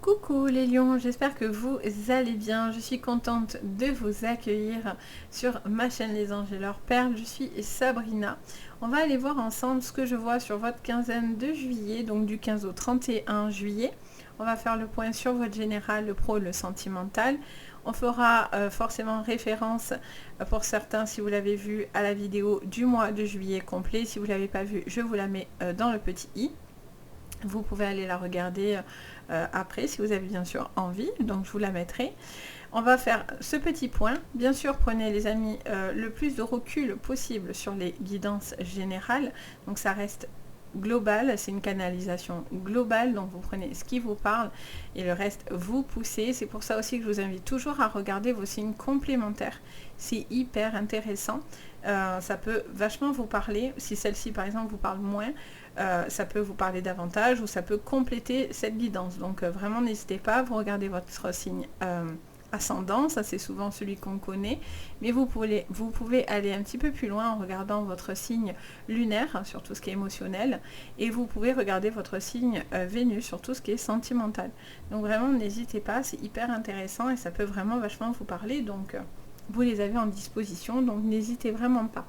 Coucou les lions, j'espère que vous allez bien. Je suis contente de vous accueillir sur ma chaîne Les Anges et leurs perles. Je suis Sabrina. On va aller voir ensemble ce que je vois sur votre quinzaine de juillet, donc du 15 au 31 juillet. On va faire le point sur votre général, le pro, le sentimental. On fera forcément référence pour certains, si vous l'avez vu, à la vidéo du mois de juillet complet. Si vous ne l'avez pas vu, je vous la mets dans le petit i. Vous pouvez aller la regarder après si vous avez bien sûr envie, donc je vous la mettrai. On va faire ce petit point. Bien sûr, prenez les amis le plus de recul possible sur les guidances générales. Donc ça reste global, c'est une canalisation globale, donc vous prenez ce qui vous parle et le reste vous poussez. C'est pour ça aussi que je vous invite toujours à regarder vos signes complémentaires. C'est hyper intéressant. Ça peut vachement vous parler. Si celle-ci par exemple vous parle moins, ça peut vous parler davantage ou ça peut compléter cette guidance. Donc vraiment n'hésitez pas, vous regardez votre signe ascendant, ça c'est souvent celui qu'on connaît, mais vous pouvez aller un petit peu plus loin en regardant votre signe lunaire sur tout ce qui est émotionnel, et vous pouvez regarder votre signe Vénus sur tout ce qui est sentimental. Donc vraiment n'hésitez pas, c'est hyper intéressant et ça peut vraiment vachement vous parler, donc vous les avez en disposition, donc n'hésitez vraiment pas.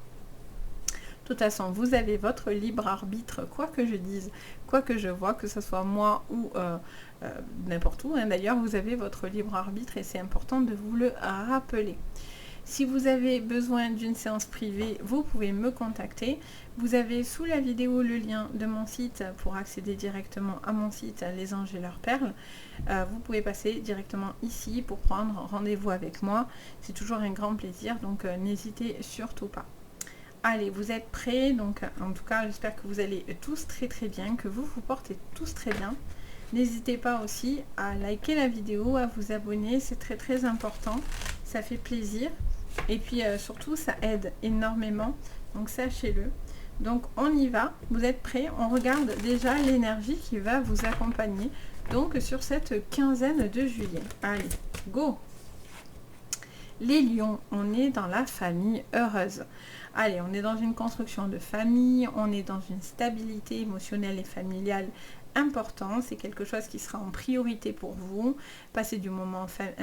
De toute façon, vous avez votre libre arbitre, quoi que je dise, quoi que je vois, que ce soit moi ou n'importe où. D'ailleurs, vous avez votre libre arbitre et c'est important de vous le rappeler. Si vous avez besoin d'une séance privée, vous pouvez me contacter. Vous avez sous la vidéo le lien de mon site pour accéder directement à mon site Les Anges et leurs perles. Vous pouvez passer directement ici pour prendre rendez-vous avec moi. C'est toujours un grand plaisir, donc n'hésitez surtout pas. Allez, vous êtes prêts? Donc en tout cas, j'espère que vous allez tous très bien, que vous vous portez tous très bien. N'hésitez pas aussi à liker la vidéo, à vous abonner, c'est très important. Ça fait plaisir. Et puis surtout, ça aide énormément. Donc sachez-le. Donc on y va. Vous êtes prêts? On regarde déjà l'énergie qui va vous accompagner. Donc sur cette quinzaine de juillet. Allez, go! Les lions, on est dans la famille heureuse. Allez, on est dans une construction de famille, on est dans une stabilité émotionnelle et familiale importante. C'est quelque chose qui sera en priorité pour vous. Passer un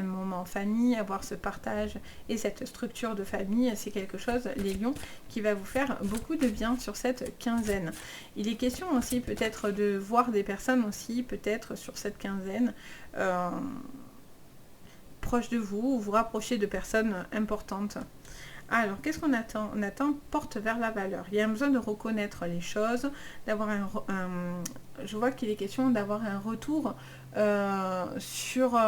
moment en famille, avoir ce partage et cette structure de famille, c'est quelque chose, les lions, qui va vous faire beaucoup de bien sur cette quinzaine. Il est question aussi peut-être de voir des personnes aussi, peut-être sur cette quinzaine, proche de vous, ou vous rapprocher de personnes importantes. Alors, qu'est-ce qu'on attend? On attend porte vers la valeur. Il y a besoin de reconnaître les choses, d'avoir je vois qu'il est question d'avoir un retour sur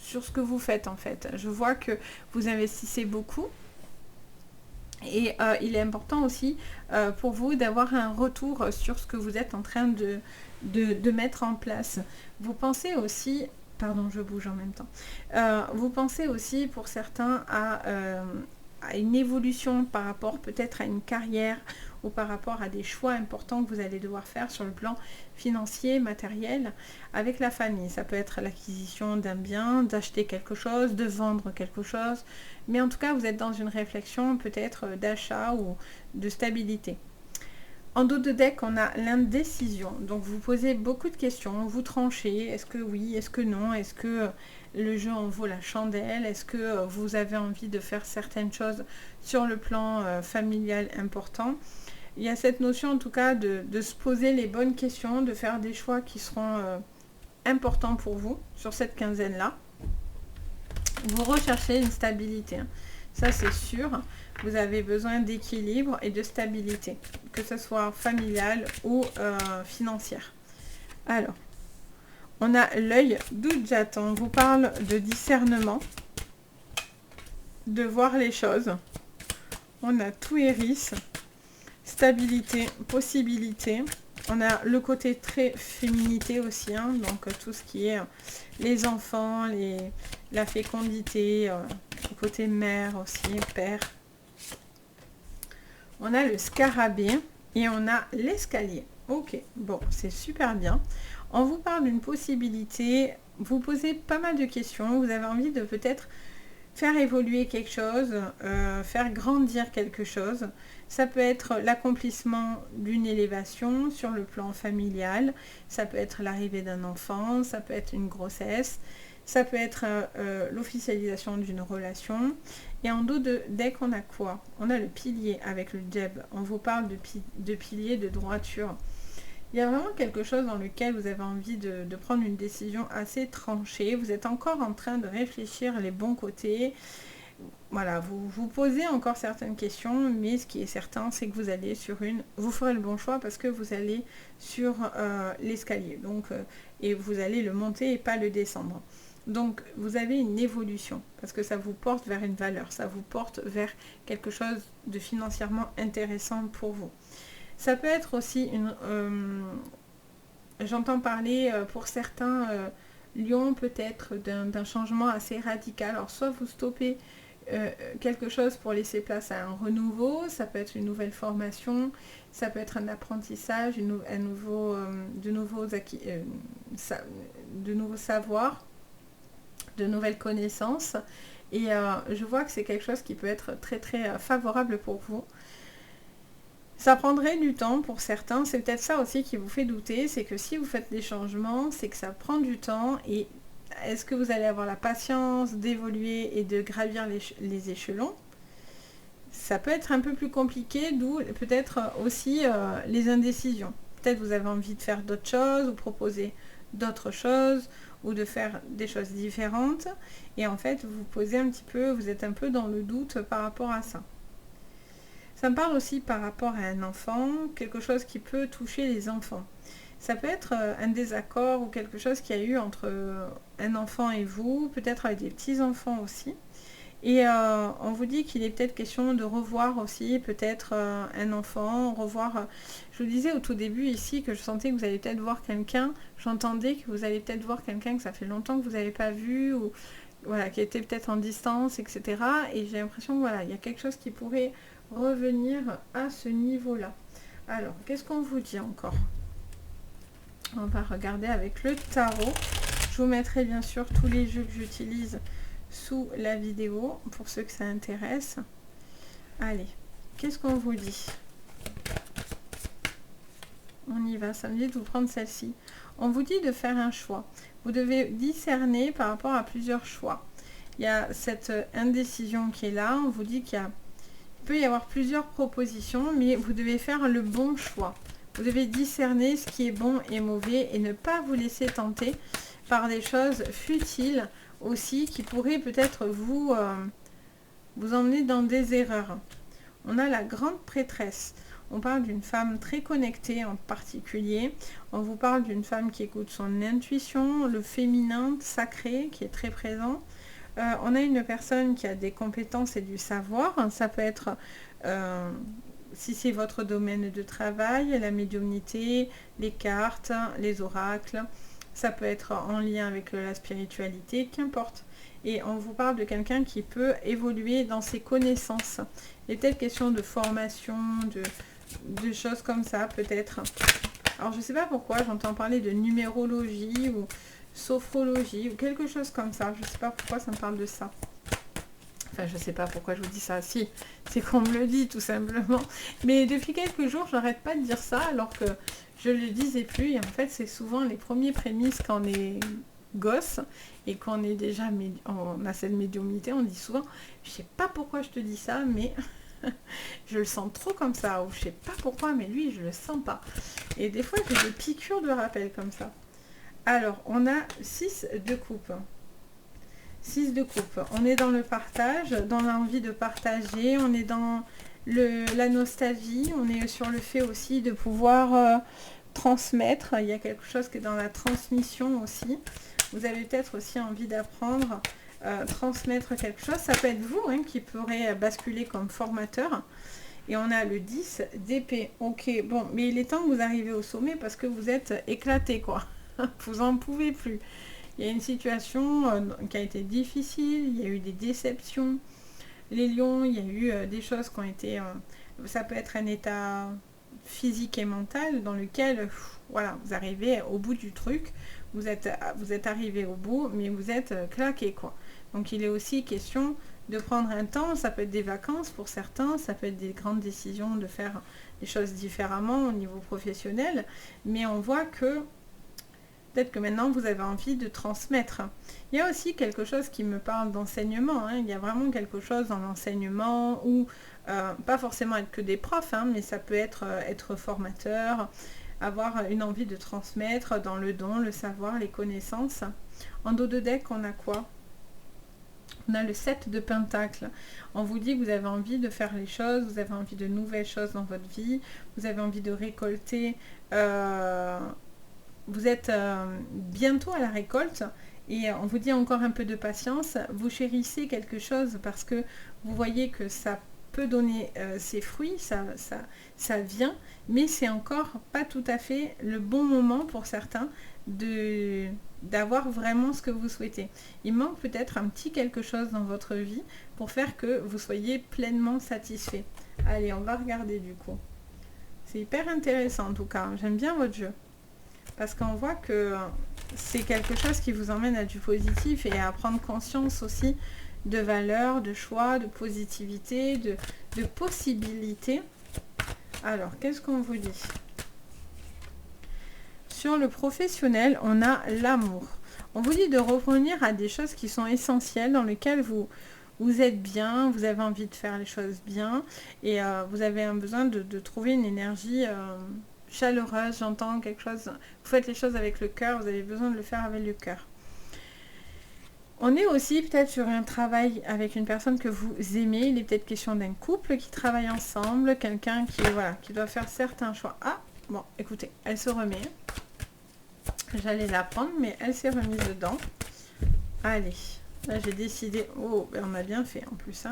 ce que vous faites en fait. Je vois que vous investissez beaucoup. Et il est important aussi pour vous d'avoir un retour sur ce que vous êtes en train de mettre en place. Vous pensez aussi... Pardon, je bouge en même temps. Vous pensez aussi pour certains à une évolution par rapport peut-être à une carrière ou par rapport à des choix importants que vous allez devoir faire sur le plan financier, matériel, avec la famille. Ça peut être l'acquisition d'un bien, d'acheter quelque chose, de vendre quelque chose. Mais en tout cas, vous êtes dans une réflexion peut-être d'achat ou de stabilité. En dos de deck, on a l'indécision. Donc, vous posez beaucoup de questions, vous tranchez. Est-ce que oui, est-ce que non? Est-ce que le jeu en vaut la chandelle? Est-ce que vous avez envie de faire certaines choses sur le plan familial important? Il y a cette notion, en tout cas, de se poser les bonnes questions, de faire des choix qui seront importants pour vous sur cette quinzaine-là. Vous recherchez une stabilité. Ça, c'est sûr. Vous avez besoin d'équilibre et de stabilité, que ce soit familiale ou financière. Alors, on a l'œil d'Ujat. On vous parle de discernement, de voir les choses. On a tout Iris, stabilité, possibilité. On a le côté très féminité aussi, donc tout ce qui est les enfants, la fécondité, le côté mère aussi, père. On a le scarabée et on a l'escalier. Ok, bon, c'est super bien. On vous parle d'une possibilité, vous posez pas mal de questions, vous avez envie de peut-être faire évoluer quelque chose, faire grandir quelque chose. Ça peut être l'accomplissement d'une élévation sur le plan familial, ça peut être l'arrivée d'un enfant, ça peut être une grossesse, ça peut être l'officialisation d'une relation. Et en dos de deck, on a quoi? On a le pilier avec le djeb. On vous parle de pilier, de droiture. Il y a vraiment quelque chose dans lequel vous avez envie de prendre une décision assez tranchée. Vous êtes encore en train de réfléchir les bons côtés. Voilà, vous vous posez encore certaines questions, mais ce qui est certain, c'est que vous allez sur vous ferez le bon choix parce que vous allez sur l'escalier. Donc, et vous allez le monter et pas le descendre. Donc, vous avez une évolution parce que ça vous porte vers une valeur, ça vous porte vers quelque chose de financièrement intéressant pour vous. Ça peut être aussi j'entends parler pour certains lions peut-être d'un changement assez radical. Alors, soit vous stoppez quelque chose pour laisser place à un renouveau, ça peut être une nouvelle formation, ça peut être un apprentissage, de nouveaux savoirs, de nouvelles connaissances. Et je vois que c'est quelque chose qui peut être très très favorable pour vous. Ça prendrait du temps pour certains, c'est peut-être ça aussi qui vous fait douter, c'est que si vous faites des changements, c'est que ça prend du temps et est-ce que vous allez avoir la patience d'évoluer et de gravir les échelons? Ça peut être un peu plus compliqué, d'où peut-être aussi les indécisions. Peut-être vous avez envie de faire d'autres choses, ou proposer d'autres choses, ou de faire des choses différentes. Et en fait, vous posez un petit peu, vous êtes un peu dans le doute par rapport à ça. Ça me parle aussi par rapport à un enfant, quelque chose qui peut toucher les enfants. Ça peut être un désaccord ou quelque chose qu'il y a eu entre un enfant et vous, peut-être avec des petits-enfants aussi. Et on vous dit qu'il est peut-être question de revoir aussi peut-être un enfant, revoir... je vous disais au tout début ici que je sentais que vous allez peut-être voir quelqu'un, j'entendais que vous allez peut-être voir quelqu'un que ça fait longtemps que vous n'avez pas vu, ou voilà, qui était peut-être en distance, etc. Et j'ai l'impression que voilà, il y a quelque chose qui pourrait revenir à ce niveau-là. Alors, qu'est-ce qu'on vous dit encore? On va regarder avec le tarot. Je vous mettrai bien sûr tous les jeux que j'utilise sous la vidéo pour ceux que ça intéresse. Allez, qu'est-ce qu'on vous dit? On y va, ça me dit de vous prendre celle-ci. On vous dit de faire un choix. Vous devez discerner par rapport à plusieurs choix. Il y a cette indécision qui est là. On vous dit qu'il peut y avoir plusieurs propositions, mais vous devez faire le bon choix. Vous devez discerner ce qui est bon et mauvais et ne pas vous laisser tenter par des choses futiles aussi qui pourraient peut-être vous emmener dans des erreurs. On a la grande prêtresse. On parle d'une femme très connectée en particulier. On vous parle d'une femme qui écoute son intuition, le féminin sacré qui est très présent. On a une personne qui a des compétences et du savoir. Ça peut être, si c'est votre domaine de travail, la médiumnité, les cartes, les oracles. Ça peut être en lien avec la spiritualité, qu'importe. Et on vous parle de quelqu'un qui peut évoluer dans ses connaissances. Il est peut-être question de formation, de choses comme ça, peut-être. Alors, je ne sais pas pourquoi, j'entends parler de numérologie ou sophrologie ou quelque chose comme ça. Je ne sais pas pourquoi ça me parle de ça. Enfin, je ne sais pas pourquoi je vous dis ça. Si, c'est qu'on me le dit tout simplement. Mais depuis quelques jours, j'arrête pas de dire ça alors que je le disais plus. Et en fait, c'est souvent les premiers prémices quand on est gosse et qu'on est déjà, on a cette médiumnité, on dit souvent, je sais pas pourquoi je te dis ça, mais je le sens trop comme ça, ou je sais pas pourquoi, mais lui, je le sens pas. Et des fois, j'ai des piqûres de rappel comme ça. Alors, on a 6 de coupe. 6 de coupe. On est dans le partage, dans l'envie de partager, on est dans la nostalgie, on est sur le fait aussi de pouvoir transmettre. Il y a quelque chose qui est dans la transmission aussi. Vous avez peut-être aussi envie d'apprendre, transmettre quelque chose. Ça peut être vous qui pourrez basculer comme formateur. Et on a le 10 d'épée. Ok, bon, mais il est temps que vous arriviez au sommet parce que vous êtes éclaté, quoi. Vous en pouvez plus. Il y a une situation qui a été difficile, il y a eu des déceptions. Les lions, il y a eu des choses qui ont été... ça peut être un état physique et mental dans lequel, voilà, vous arrivez au bout du truc, vous êtes arrivé au bout, mais vous êtes claqué, quoi. Donc il est aussi question de prendre un temps. Ça peut être des vacances pour certains, ça peut être des grandes décisions de faire les choses différemment au niveau professionnel. Mais on voit que peut-être que maintenant vous avez envie de transmettre. Il y a aussi quelque chose qui me parle d'enseignement. Il y a vraiment quelque chose dans l'enseignement où, pas forcément être que des profs, mais ça peut être formateur, avoir une envie de transmettre dans le don, le savoir, les connaissances. En dos de deck, on a quoi? On a le 7 de Pentacles. On vous dit que vous avez envie de faire les choses, vous avez envie de nouvelles choses dans votre vie, vous avez envie de récolter. Vous êtes bientôt à la récolte et on vous dit encore un peu de patience. Vous chérissez quelque chose parce que vous voyez que ça peut donner ses fruits, ça vient, mais c'est encore pas tout à fait le bon moment pour certains d'avoir vraiment ce que vous souhaitez. Il manque peut-être un petit quelque chose dans votre vie pour faire que vous soyez pleinement satisfait. Allez, on va regarder du coup. C'est hyper intéressant en tout cas, j'aime bien votre jeu. Parce qu'on voit que c'est quelque chose qui vous emmène à du positif et à prendre conscience aussi de valeurs, de choix, de positivité, de possibilités. Alors, qu'est-ce qu'on vous dit? Sur le professionnel, on a l'amour. On vous dit de revenir à des choses qui sont essentielles, dans lesquelles vous êtes bien, vous avez envie de faire les choses bien et vous avez un besoin de trouver une énergie chaleureuse, j'entends quelque chose. Vous faites les choses avec le cœur, vous avez besoin de le faire avec le cœur. On est aussi peut-être sur un travail avec une personne que vous aimez. Il est peut-être question d'un couple qui travaille ensemble, quelqu'un qui doit faire certains choix. Ah, bon, écoutez, elle se remet. J'allais la prendre, mais elle s'est remise dedans. Allez, là j'ai décidé... Oh, ben on a bien fait en plus.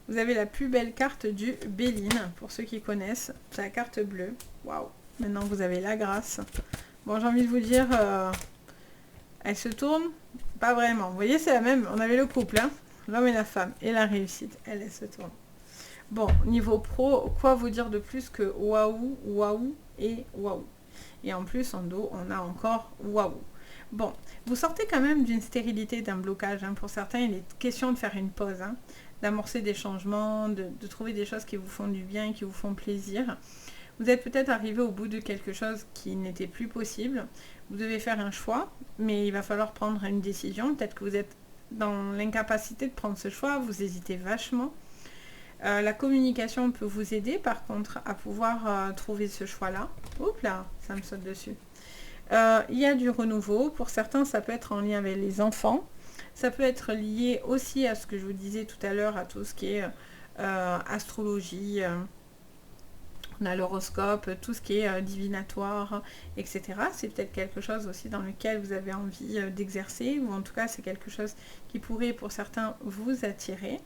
Vous avez la plus belle carte du Béline, pour ceux qui connaissent. C'est la carte bleue. Waouh, maintenant vous avez la grâce. Bon, j'ai envie de vous dire... elle se tourne. Pas vraiment. Vous voyez, c'est la même. On avait le couple, l'homme et la femme. Et la réussite. Elle se tourne. Bon, niveau pro, quoi vous dire de plus que waouh, waouh et waouh. Et en plus, en dos, on a encore waouh. Bon, vous sortez quand même d'une stérilité, d'un blocage. Pour certains, il est question de faire une pause. D'amorcer des changements, de trouver des choses qui vous font du bien, qui vous font plaisir. Vous êtes peut-être arrivé au bout de quelque chose qui n'était plus possible. Vous devez faire un choix, mais il va falloir prendre une décision. Peut-être que vous êtes dans l'incapacité de prendre ce choix, vous hésitez vachement. La communication peut vous aider, par contre, à pouvoir trouver ce choix-là. Oups là, ça me saute dessus. Il y a du renouveau. Pour certains, ça peut être en lien avec les enfants. Ça peut être lié aussi à ce que je vous disais tout à l'heure, à tout ce qui est astrologie, on a l'horoscope, tout ce qui est divinatoire, etc. C'est peut-être quelque chose aussi dans lequel vous avez envie d'exercer, ou en tout cas c'est quelque chose qui pourrait pour certains vous attirer.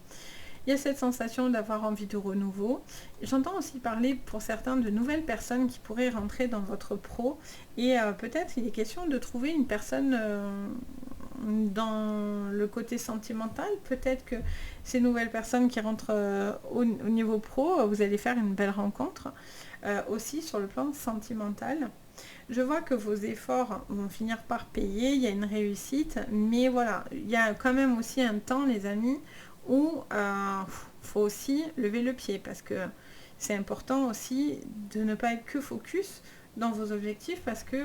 Il y a cette sensation d'avoir envie de renouveau. J'entends aussi parler pour certains de nouvelles personnes qui pourraient rentrer dans votre pro, et peut-être il est question de trouver une personne dans le côté sentimental. Peut-être que ces nouvelles personnes qui rentrent au niveau pro, vous allez faire une belle rencontre aussi sur le plan sentimental. Je vois que vos efforts vont finir par payer, il y a une réussite, mais voilà, il y a quand même aussi un temps, les amis, où faut aussi lever le pied, parce que c'est important aussi de ne pas être que focus dans vos objectifs, parce que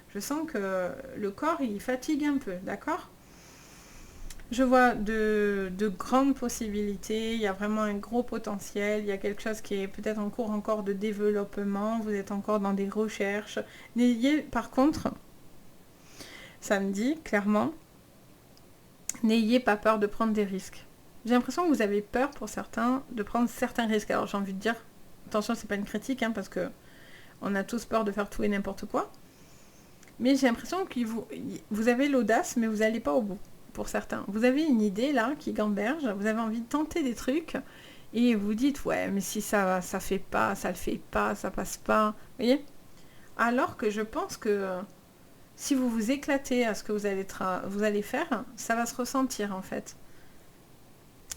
je sens que le corps, il fatigue un peu, d'accord? Je vois de grandes possibilités, il y a vraiment un gros potentiel, il y a quelque chose qui est peut-être en cours encore de développement, vous êtes encore dans des recherches. N'ayez, par contre, ça me dit clairement, n'ayez pas peur de prendre des risques. J'ai l'impression que vous avez peur pour certains de prendre certains risques. Alors j'ai envie de dire, attention, c'est pas une critique, parce que on a tous peur de faire tout et n'importe quoi. Mais j'ai l'impression que vous avez l'audace, mais vous n'allez pas au bout, pour certains. Vous avez une idée, là, qui gamberge, vous avez envie de tenter des trucs, et vous dites, ouais, mais si ça fait pas, ça le fait pas, ça passe pas, vous voyez? Alors que je pense que si vous vous éclatez à ce que vous allez faire, ça va se ressentir, en fait.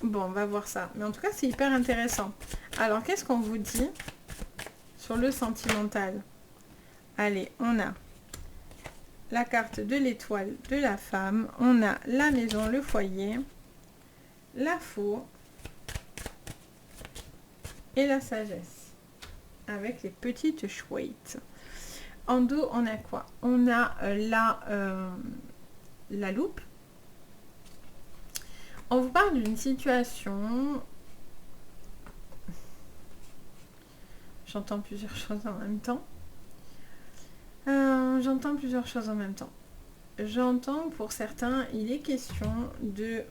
Bon, on va voir ça. Mais en tout cas, c'est hyper intéressant. Alors, qu'est-ce qu'on vous dit sur le sentimental? Allez, on a la carte de l'étoile de la femme, on a la maison, le foyer, la four et la sagesse avec les petites chouettes. En dos, on a quoi? On a la loupe. On vous parle d'une situation. J'entends plusieurs choses en même temps. J'entends plusieurs choses en même temps. J'entends que pour certains, il est question de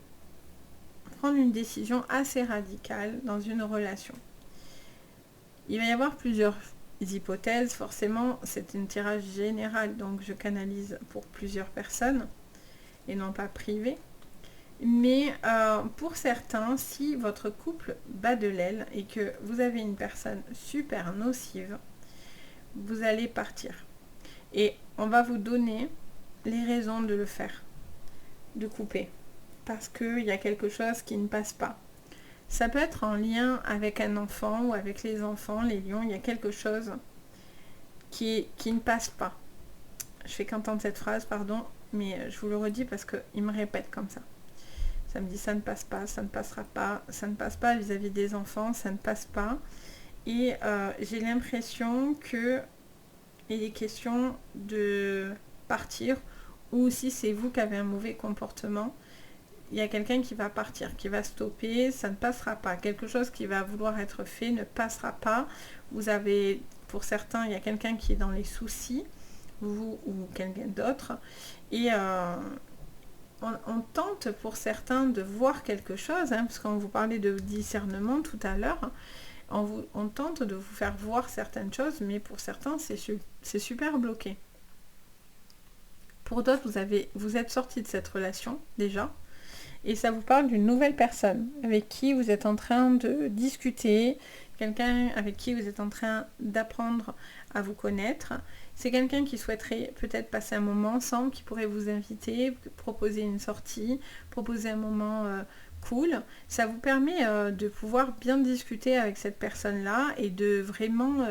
prendre une décision assez radicale dans une relation. Il va y avoir plusieurs hypothèses. Forcément, c'est un tirage général, donc je canalise pour plusieurs personnes et non pas privé. Mais pour certains, si votre couple bat de l'aile et que vous avez une personne super nocive, vous allez partir. Et on va vous donner les raisons de le faire, de couper. Parce qu'il y a quelque chose qui ne passe pas. Ça peut être en lien avec un enfant ou avec les enfants, les lions, il y a quelque chose qui ne passe pas. Je fais qu'entendre cette phrase, pardon, mais je vous le redis parce qu'il me répète comme ça. Ça me dit ça ne passe pas, ça ne passera pas, ça ne passe pas vis-à-vis des enfants, ça ne passe pas. Et j'ai l'impression que il est question de partir, ou si c'est vous qui avez un mauvais comportement, il y a quelqu'un qui va partir, qui va stopper, ça ne passera pas. Quelque chose qui va vouloir être fait ne passera pas. Vous avez, pour certains, il y a quelqu'un qui est dans les soucis, vous ou quelqu'un d'autre, et on tente pour certains de voir quelque chose, parce qu'on vous parlait de discernement tout à l'heure, on tente de vous faire voir certaines choses, mais pour certains, c'est super bloqué. Pour d'autres, vous êtes sorti de cette relation, déjà, et ça vous parle d'une nouvelle personne avec qui vous êtes en train de discuter, quelqu'un avec qui vous êtes en train d'apprendre à vous connaître. C'est quelqu'un qui souhaiterait peut-être passer un moment ensemble, qui pourrait vous inviter, proposer une sortie, proposer un moment cool. Ça vous permet de pouvoir bien discuter avec cette personne-là et de vraiment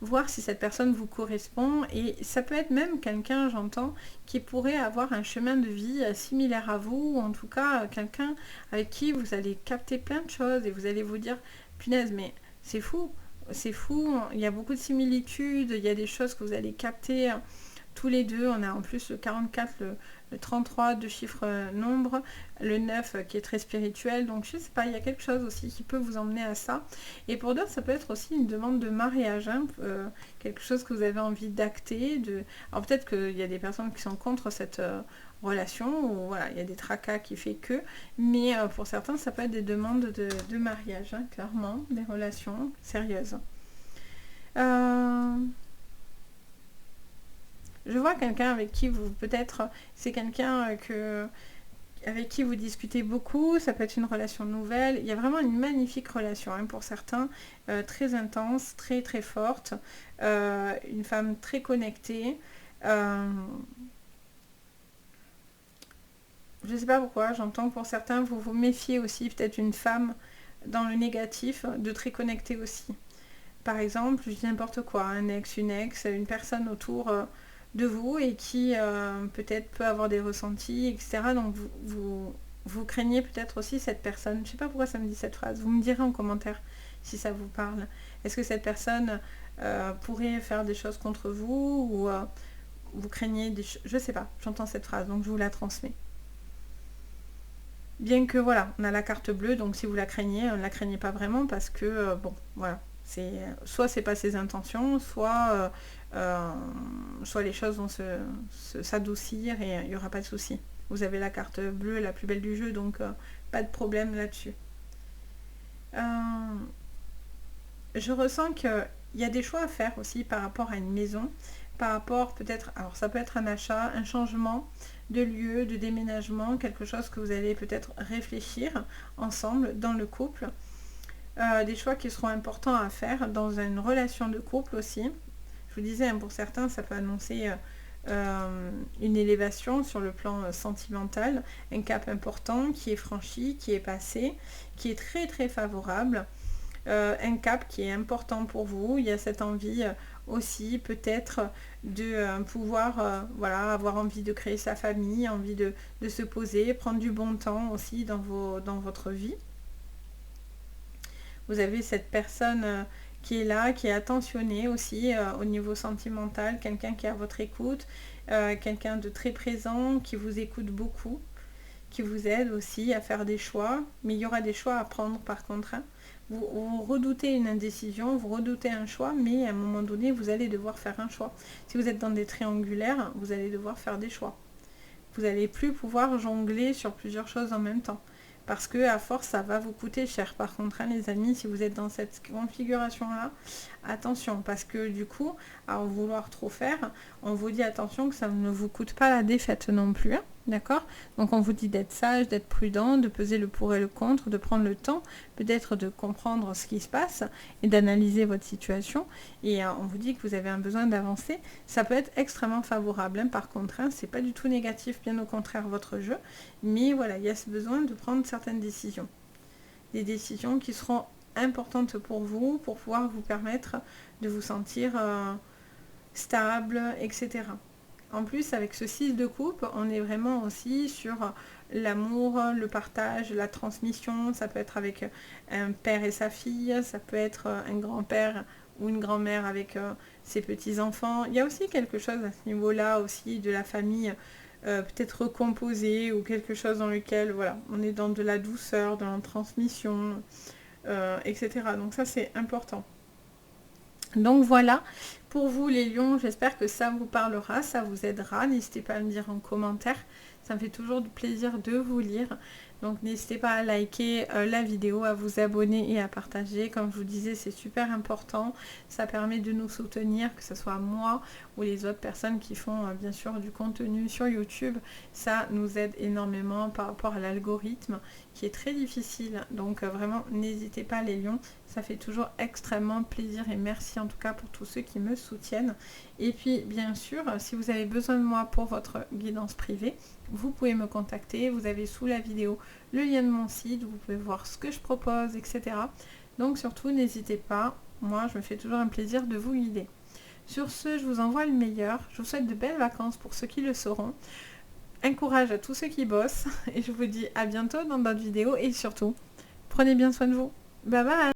voir si cette personne vous correspond. Et ça peut être même quelqu'un, j'entends, qui pourrait avoir un chemin de vie similaire à vous, ou en tout cas quelqu'un avec qui vous allez capter plein de choses et vous allez vous dire, punaise, mais c'est fou, il y a beaucoup de similitudes, il y a des choses que vous allez capter tous les deux. On a en plus le 44, le 33, deux chiffres nombres, le 9 qui est très spirituel, donc je sais pas, il y a quelque chose aussi qui peut vous emmener à ça. Et pour d'autres, ça peut être aussi une demande de mariage, quelque chose que vous avez envie d'acter. Alors peut-être qu'il y a des personnes qui sont contre cette relation, ou voilà, il y a des tracas qui fait que, mais pour certains, ça peut être des demandes de mariage, clairement, des relations sérieuses. Je vois quelqu'un avec qui vous, peut-être, c'est quelqu'un avec qui vous discutez beaucoup, ça peut être une relation nouvelle. Il y a vraiment une magnifique relation pour certains, très intense, très très forte, une femme très connectée. Je ne sais pas pourquoi, j'entends que pour certains, vous vous méfiez aussi, peut-être une femme dans le négatif, de très connectée aussi. Par exemple, je dis n'importe quoi, un ex, une personne autour de vous et qui peut-être peut avoir des ressentis, etc. Donc vous craignez peut-être aussi cette personne. Je ne sais pas pourquoi ça me dit cette phrase. Vous me direz en commentaire si ça vous parle. Est-ce que cette personne pourrait faire des choses contre vous, ou vous craignez des choses? Je ne sais pas, j'entends cette phrase, donc je vous la transmets. Bien que voilà, on a la carte bleue, donc si vous la craignez, ne la craignez pas vraiment, parce que bon, voilà. Soit c'est pas ses intentions, soit les choses vont s'adoucir et il n'y aura pas de souci. Vous avez la carte bleue, la plus belle du jeu, donc pas de problème là-dessus. Je ressens qu'il y a des choix à faire aussi par rapport à une maison, par rapport peut-être, alors ça peut être un achat, un changement de lieu, de déménagement, quelque chose que vous allez peut-être réfléchir ensemble dans le couple. Des choix qui seront importants à faire dans une relation de couple aussi. Je vous disais, pour certains, ça peut annoncer une élévation sur le plan sentimental, un cap important qui est franchi, qui est passé, qui est très très favorable, un cap qui est important pour vous. Il y a cette envie aussi peut-être de pouvoir voilà, avoir envie de créer sa famille, envie de se poser, prendre du bon temps aussi dans votre vie. Vous avez cette personne qui est là, qui est attentionnée aussi au niveau sentimental, quelqu'un qui est à votre écoute, quelqu'un de très présent, qui vous écoute beaucoup, qui vous aide aussi à faire des choix. Mais il y aura des choix à prendre par contre. Hein. Vous redoutez une indécision, vous redoutez un choix, mais à un moment donné, vous allez devoir faire un choix. Si vous êtes dans des triangulaires, vous allez devoir faire des choix. Vous n'allez plus pouvoir jongler sur plusieurs choses en même temps. Parce que à force, ça va vous coûter cher. Par contre, hein, les amis, si vous êtes dans cette configuration-là, attention. Parce que du coup, à en vouloir trop faire, on vous dit attention que ça ne vous coûte pas la défaite non plus. Hein, d'accord? Donc on vous dit d'être sage, d'être prudent, de peser le pour et le contre, de prendre le temps peut-être de comprendre ce qui se passe et d'analyser votre situation. Et on vous dit que vous avez un besoin d'avancer. Ça peut être extrêmement favorable. Hein, par contre, hein, c'est pas du tout négatif, bien au contraire, votre jeu. Mais voilà, il y a ce besoin de prendre certaines décisions. Des décisions qui seront importantes pour vous, pour pouvoir vous permettre de vous sentir stable, etc. En plus, avec ce 6 de coupe, on est vraiment aussi sur l'amour, le partage, la transmission. Ça peut être avec un père et sa fille, ça peut être un grand-père ou une grand-mère avec ses petits-enfants. Il y a aussi quelque chose à ce niveau-là aussi de la famille, peut-être recomposée ou quelque chose dans lequel, voilà, on est dans de la douceur, dans la transmission, etc. Donc ça, c'est important. Donc voilà, pour vous les lions, j'espère que ça vous parlera, ça vous aidera. N'hésitez pas à me dire en commentaire, ça me fait toujours du plaisir de vous lire. Donc n'hésitez pas à liker la vidéo, à vous abonner et à partager. Comme je vous disais, c'est super important. Ça permet de nous soutenir, que ce soit moi ou les autres personnes qui font bien sûr du contenu sur YouTube. Ça nous aide énormément par rapport à l'algorithme qui est très difficile. Donc vraiment, n'hésitez pas les lions. Ça fait toujours extrêmement plaisir et merci en tout cas pour tous ceux qui me soutiennent. Et puis bien sûr, si vous avez besoin de moi pour votre guidance privée, vous pouvez me contacter. Vous avez sous la vidéo le lien de mon site, vous pouvez voir ce que je propose, etc. Donc surtout, n'hésitez pas. Moi, je me fais toujours un plaisir de vous guider. Sur ce, je vous envoie le meilleur. Je vous souhaite de belles vacances pour ceux qui le sauront. Un courage à tous ceux qui bossent. Et je vous dis à bientôt dans d'autres vidéos. Et surtout, prenez bien soin de vous. Bye bye!